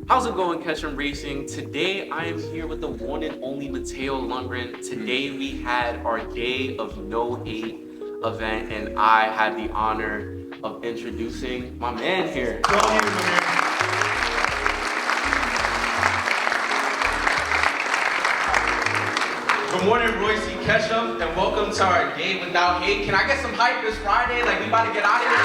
How's it going, Ketchum Racing? Today I am here with the one and only Matteo Lundgren. Today we had our Day of No Hate event, and I had the honor of introducing my man here. Good morning, Royce Ketchum, and welcome to our Day Without Hate. Can I get some hype this Friday? Like, we about to get out of here.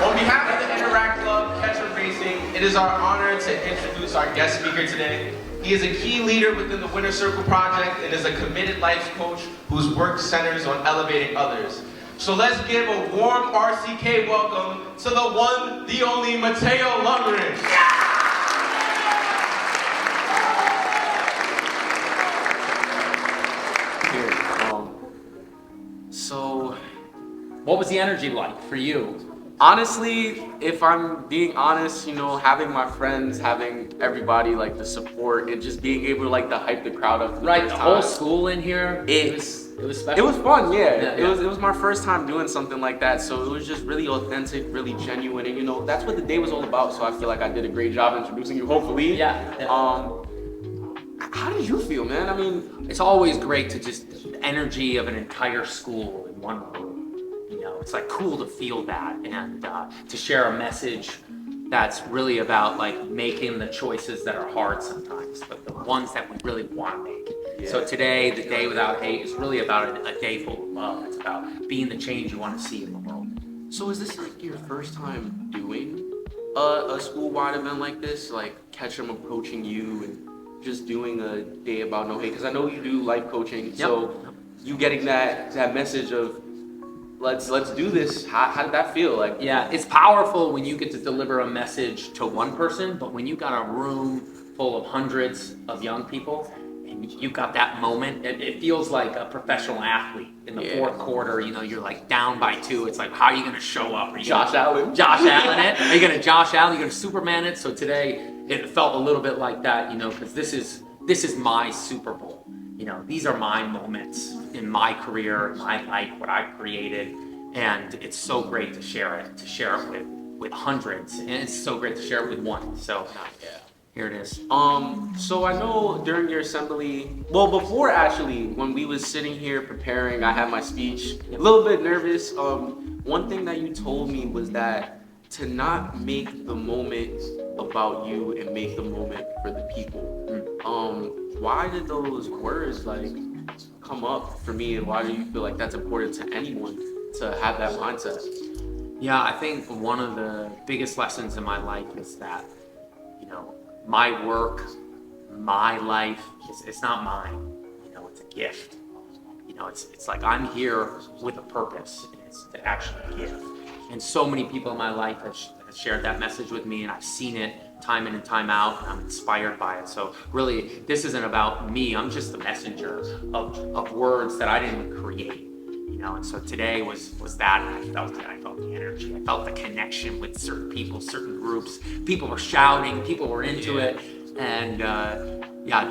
On behalf of the Interact Club, Ketchum Racing, it is our honor to introduce our guest speaker today. He is a key leader within the Winner Circle Project and is a committed life coach whose work centers on elevating others. So let's give a warm RCK welcome to the one, the only Matteo Lundgren. So, what was the energy like for you? honestly, if I'm being honest, having my friends, having everybody like the support, and just being able to like to hype the crowd up. Right, the whole school in here. It was special. It was fun, yeah. It was my first time doing something like that, so it was just really authentic, really genuine, and that's what the day was all about. So I feel like I did a great job introducing you. Hopefully, yeah. How did you feel, man? I mean, it's always great to just the energy of an entire school in one room. It's like cool to feel that and to share a message that's really about like making the choices that are hard sometimes, but the ones that we really want to make. Yeah. So today, the Day Without Hate is really about a day full of love. It's about being the change you want to see in the world. So is this like your first time doing a school-wide event like this? Like Ketchum approaching you and just doing a day about no hate? Because I know you do life coaching, so you getting that message of let's do this. How did that feel? Like, yeah, it's powerful when you get to deliver a message to one person, but when you got a room full of hundreds of young people and you got that moment, it feels like a professional athlete in the fourth quarter. You're like down by 2. It's like, how are you going to show up? Are you Josh Allen it? Are you going to Josh Allen? You're going to Superman it? So today it felt a little bit like that, because this is my Super Bowl. These are my moments in my career, my life, what I've created, and it's so great to share it with hundreds, and it's so great to share it with one. So here it is. So I know during your assembly, well, before actually, when we was sitting here preparing, I had my speech, a little bit nervous. One thing that you told me was that to not make the moment about you and make the moment for the people. Why did those words come up for me, and why do you feel like that's important to anyone to have that mindset? Yeah, I think one of the biggest lessons in my life is that, my work, my life, it's not mine. It's a gift. It's like I'm here with a purpose, and it's to actually give. And so many people in my life have shared that message with me, and I've seen it time in and time out, and I'm inspired by it. So really, this isn't about me. I'm just the messenger of words that I didn't create. And so today was that, and I felt the energy. I felt the connection with certain people, certain groups. People were shouting, people were into it, and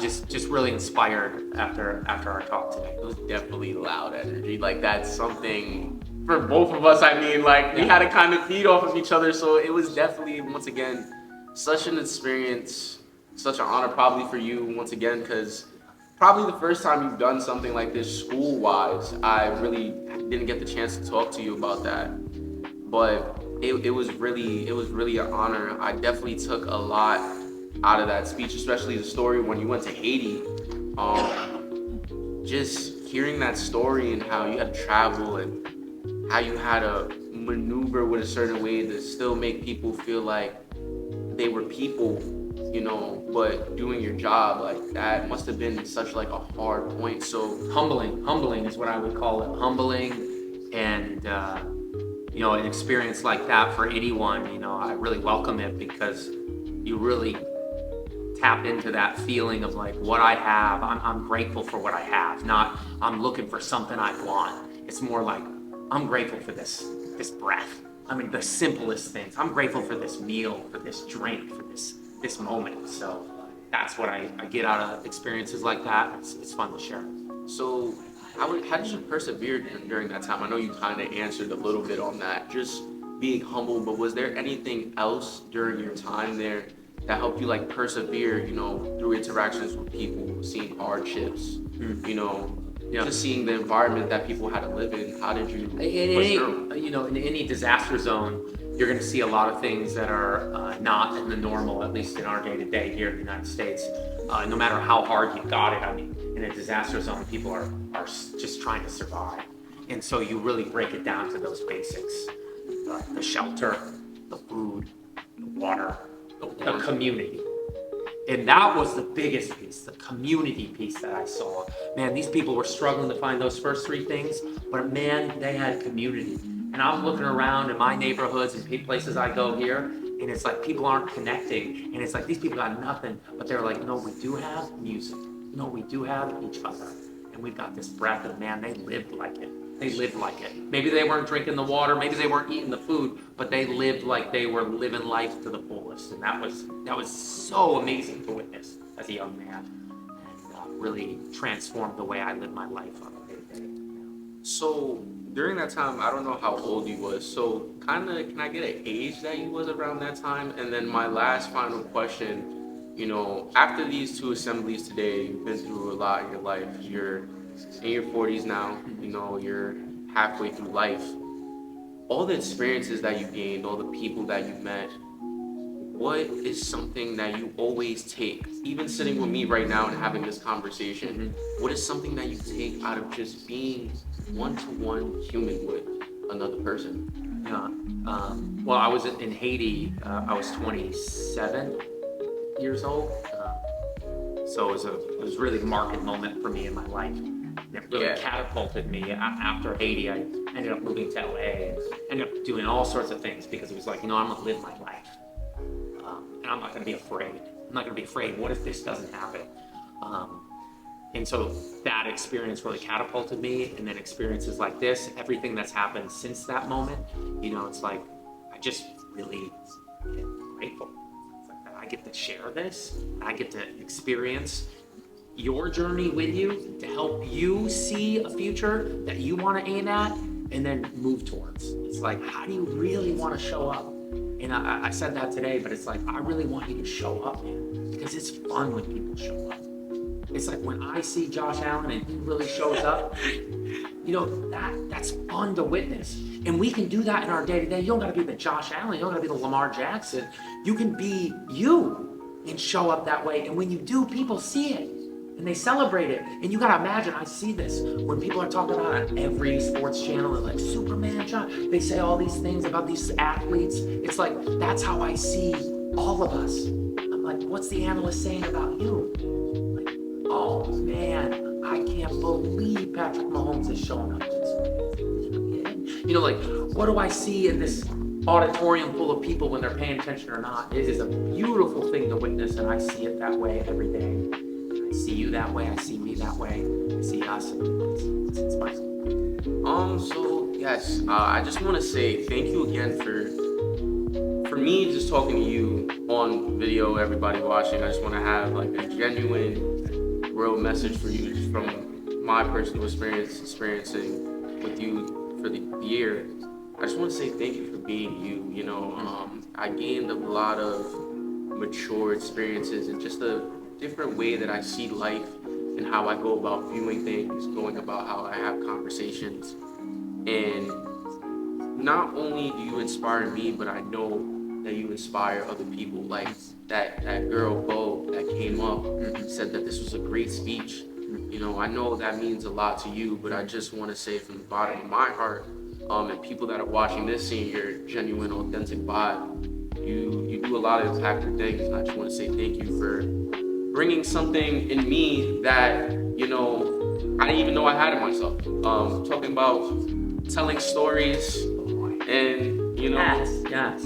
just really inspired after our talk today. It was definitely loud energy. Like, that's something for both of us. I mean, we had to kind of feed off of each other, so it was definitely, once again, such an experience, such an honor probably for you once again, because probably the first time you've done something like this school-wise. I really didn't get the chance to talk to you about that, but it was really an honor. I definitely took a lot out of that speech, especially the story when you went to Haiti. Just hearing that story and how you had to travel and how you had to maneuver with a certain way to still make people feel like they were people, but doing your job, that must have been such a hard point. So humbling is what I would call it. Humbling, and an experience like that for anyone, I really welcome it, because you really tap into that feeling of what I have. I'm grateful for what I have, not I'm looking for something I want. It's more like I'm grateful for this breath. I mean, the simplest things. I'm grateful for this meal, for this drink, for this moment. So that's what I get out of experiences like that. It's fun to share. So how did you persevere during that time? I know you kind of answered a little bit on that, just being humble, but was there anything else during your time there that helped you like persevere, you know, through interactions with people, seeing hardships, you know, just seeing the environment that people had to live in? How did you push through? You know, in any disaster zone, you're going to see a lot of things that are not in the normal, at least in our day-to-day here in the United States. No matter how hard you got it, I mean, in a disaster zone, people are just trying to survive. And so you really break it down to those basics. The shelter, the food, the water, the community. And that was the biggest piece, the community piece that I saw. Man, these people were struggling to find those first three things, but man, they had community. And I'm looking around in my neighborhoods and places I go here, and it's like people aren't connecting. And it's like these people got nothing, but they're like, no, we do have music. No, we do have each other. And we've got this breath of, man, they lived like it. They lived like it. Maybe they weren't drinking the water, maybe they weren't eating the food, but they lived like they were living life to the fullest. And that was so amazing to witness as a young man, and really transformed the way I live my life on a day-to-day. So during that time, I don't know how old you was, so kind of can I get an age that you was around that time? And then my last final question, you know, after these two assemblies today, you've been through a lot in your life. You're in your 40s now, you know, you're halfway through life. All the experiences that you gained, all the people that you met, what is something that you always take, even sitting with me right now and having this conversation, what is something that you take out of just being one-to-one human with another person? Yeah. Well, I was in Haiti, I was 27 years old. So it was really a marked moment for me in my life. It really catapulted me. After Haiti, I ended up moving to LA and ended up doing all sorts of things because it was like, you know, I'm gonna live my life. And I'm not gonna be afraid. I'm not gonna be afraid. What if this doesn't happen? And so that experience really catapulted me, and then experiences like this, everything that's happened since that moment, you know, it's like, I just really am grateful. It's like that I get to share this, I get to experience your journey with you to help you see a future that you want to aim at and then move towards. It's like, how do you really want to show up? And I said that today, but it's like, I really want you to show up, man, because it's fun when people show up. It's like when I see Josh Allen and he really shows up, you know, that's fun to witness. And we can do that in our day-to-day. You don't gotta be the Josh Allen, you don't gotta be the Lamar Jackson. You can be you and show up that way. And when you do, people see it and they celebrate it. And you gotta imagine, I see this when people are talking about it on every sports channel, like Superman, John, they say all these things about these athletes. It's like, that's how I see all of us. I'm like, what's the analyst saying about you? Oh man, I can't believe Patrick Mahomes is showing up this way. You know, like, what do I see in this auditorium full of people when they're paying attention or not? It is a beautiful thing to witness, and I see it that way every day. I see you that way, I see me that way, I see us, and it's inspiring. So yes, I just want to say thank you again for me just talking to you on video, everybody watching. I just want to have like a genuine, real message for you just from my personal experiencing with you for the year. I just want to say thank you for being you. You know, I gained a lot of mature experiences and just a different way that I see life and how I go about viewing things, going about how I have conversations. And not only do you inspire me, but I know that you inspire other people. Like that girl Bo that came up and said that this was a great speech. You know, I know that means a lot to you, but I just want to say from the bottom of my heart, and people that are watching this, seeing your genuine, authentic vibe, you do a lot of impactful things, and I just want to say thank you for bringing something in me that, you know, I didn't even know I had in myself. Talking about telling stories and, you know, yes.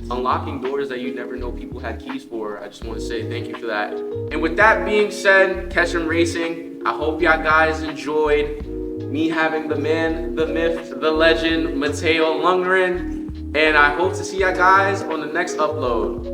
unlocking doors that you never know people had keys for. I just want to say thank you for that. And with that being said, Catch 'em Racing, I hope y'all guys enjoyed me having the man, the myth, the legend, Matteo Lundgren. And I hope to see y'all guys on the next upload.